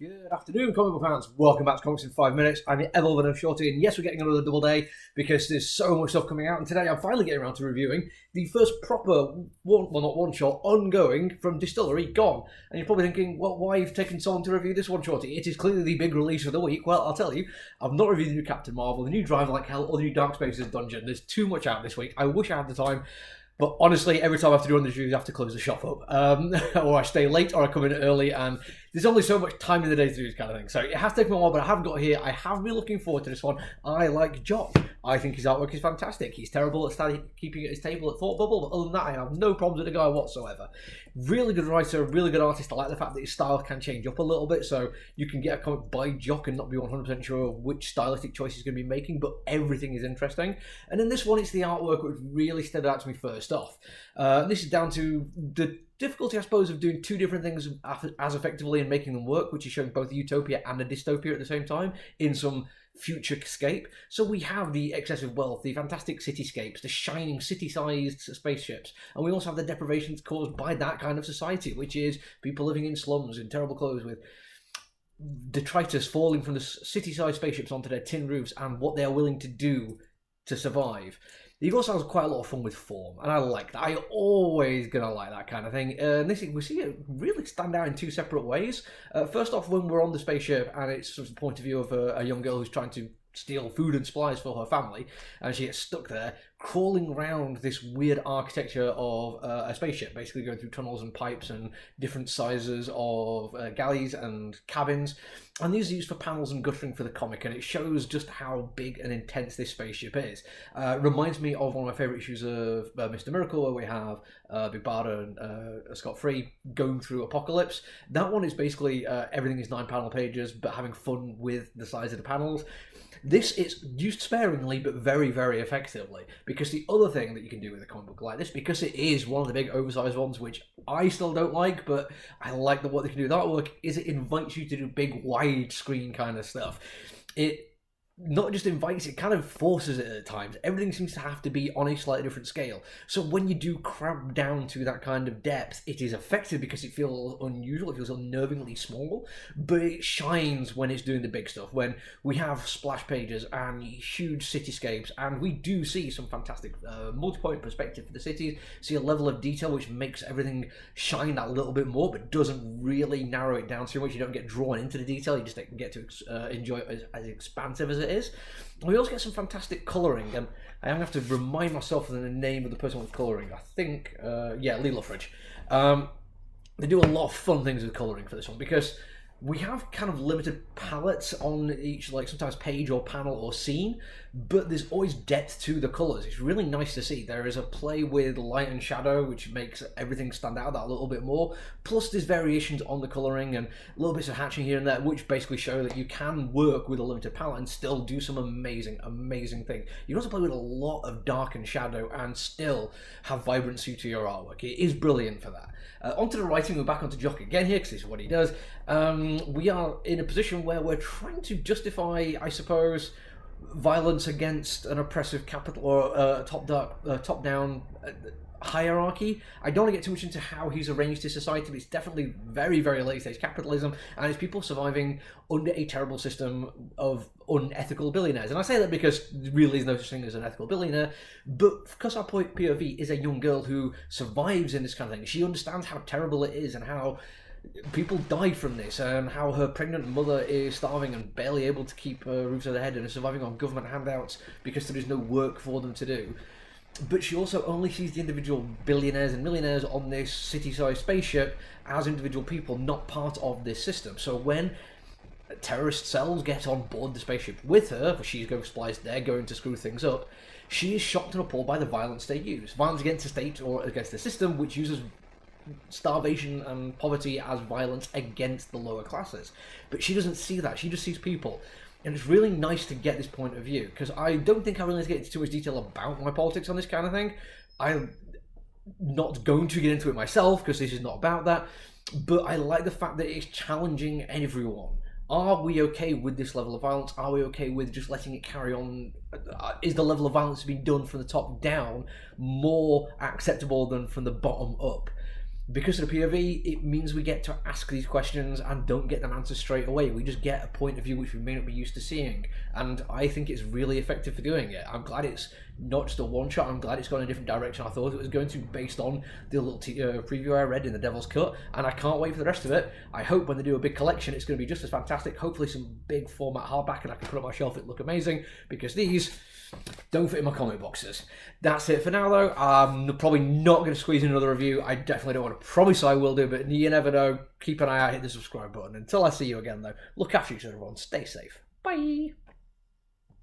Good afternoon, comic book fans. Welcome back to Comics in 5 Minutes. I'm your ever-loving Shorty, and yes, we're getting another double day because there's so much stuff coming out. And today, I'm finally getting around to reviewing the first proper not one shot, ongoing from Distillery, Gone. And you're probably thinking, well, why have you taken so long to review this one, Shorty? It is clearly the big release of the week. Well, I'll tell you, I've not reviewed the new Captain Marvel, the new Drive Like Hell, or the new Dark Spaces Dungeon. There's too much out this week. I wish I had the time. But honestly, every time I have to do one of these reviews, I have to close the shop up. Or I stay late, or I come in early, and there's only so much time in the day to do this kind of thing. So it has taken me a while, but I haven't got here. I have been looking forward to this one. I like Jock. I think his artwork is fantastic. He's terrible at keeping at his table at Thought Bubble, but other than that, I have no problems with the guy whatsoever. Really good writer, really good artist. I like the fact that his style can change up a little bit, so you can get a comic by Jock and not be 100% sure which stylistic choice he's going to be making, but everything is interesting. And in this one, it's the artwork which really stood out to me first off. This is down to the difficulty, I suppose, of doing two different things as effectively and making them work, which is showing both a utopia and a dystopia at the same time in some futurescape. So we have the excessive wealth, the fantastic cityscapes, the shining city-sized spaceships, and we also have the deprivations caused by that kind of society, which is people living in slums in terrible clothes with detritus falling from the city-sized spaceships onto their tin roofs and what they are willing to do to survive. He also has quite a lot of fun with form, and I like that. I always gonna like that kind of thing. This we see it really stand out in two separate ways. First off, when we're on the spaceship, and it's from the point of view of a young girl who's trying to steal food and supplies for her family, and she gets stuck there, crawling around this weird architecture of a spaceship, basically going through tunnels and pipes and different sizes of galleys and cabins. And these are used for panels and guttering for the comic, and it shows just how big and intense this spaceship is. Reminds me of one of my favourite issues of Mr. Miracle, where we have Big Barda and Scott Free going through Apocalypse. That one is basically everything is 9 panel pages, but having fun with the size of the panels. This is used sparingly, but very, very effectively. Because the other thing that you can do with a comic book like this, because it is one of the big oversized ones, which I still don't like, but I like what they can do with artwork, is it invites you to do big, widescreen kind of stuff. It not just invites, it kind of forces it at times. Everything seems to have to be on a slightly different scale. So when you do cramp down to that kind of depth, it is effective because it feels unusual, it feels unnervingly small, but it shines when it's doing the big stuff, when we have splash pages and huge cityscapes, and we do see some fantastic multi-point perspective for the cities, see a level of detail which makes everything shine that little bit more, but doesn't really narrow it down too much. You don't get drawn into the detail, you just get to enjoy it as expansive as it is. We also get some fantastic colouring, and I have to remind myself of the name of the person with colouring. I think, Lee Luffridge. They do a lot of fun things with colouring for this one, because we have kind of limited palettes on each, like sometimes page or panel or scene, but there's always depth to the colours. It's really nice to see. There is a play with light and shadow, which makes everything stand out that little bit more. Plus there's variations on the colouring and little bits of hatching here and there, which basically show that you can work with a limited palette and still do some amazing, amazing things. You can also play with a lot of dark and shadow and still have vibrancy to your artwork. It is brilliant for that. Onto the writing, we're back onto Jock again here, because this is what he does. We are in a position where we're trying to justify, I suppose, violence against an oppressive capital or top-down hierarchy. I don't want to get too much into how he's arranged his society, but it's definitely very, very late-stage capitalism, and it's people surviving under a terrible system of unethical billionaires. And I say that because there really is no such thing as an ethical billionaire, but because our POV is a young girl who survives in this kind of thing, she understands how terrible it is and how people die from this, and how her pregnant mother is starving and barely able to keep roofs over their head and is surviving on government handouts because there is no work for them to do. But she also only sees the individual billionaires and millionaires on this city-sized spaceship as individual people, not part of this system. So when terrorist cells get on board the spaceship with her, for she's going spliced, they're going to screw things up, she is shocked and appalled by the violence they use. Violence against the state or against the system, which uses starvation and poverty as violence against the lower classes. But she doesn't see that, she just sees people. And it's really nice to get this point of view, because I don't think I really need to get into too much detail about my politics on this kind of thing. I'm not going to get into it myself, because this is not about that, but I like the fact that it's challenging everyone. Are we okay with this level of violence? Are we okay with just letting it carry on? Is the level of violence being done from the top down more acceptable than from the bottom up? because of the POV, it means we get to ask these questions and don't get them answered straight away. We just get a point of view which we may not be used to seeing. And I think it's really effective for doing it. I'm glad it's not just a one-shot. I'm glad it's gone in a different direction I thought it was going to, based on the little preview I read in the Devil's Cut. And I can't wait for the rest of it. I hope when they do a big collection, it's going to be just as fantastic. Hopefully some big format hardback and I can put it on my shelf. It'll look amazing, because these don't fit in my comic boxes. That's it for now, though. I'm probably not going to squeeze in another review. I definitely don't want to promise I will do, but you never know. Keep an eye out, hit the subscribe button. Until I see you again, though, look after each other, everyone. Stay safe. Bye.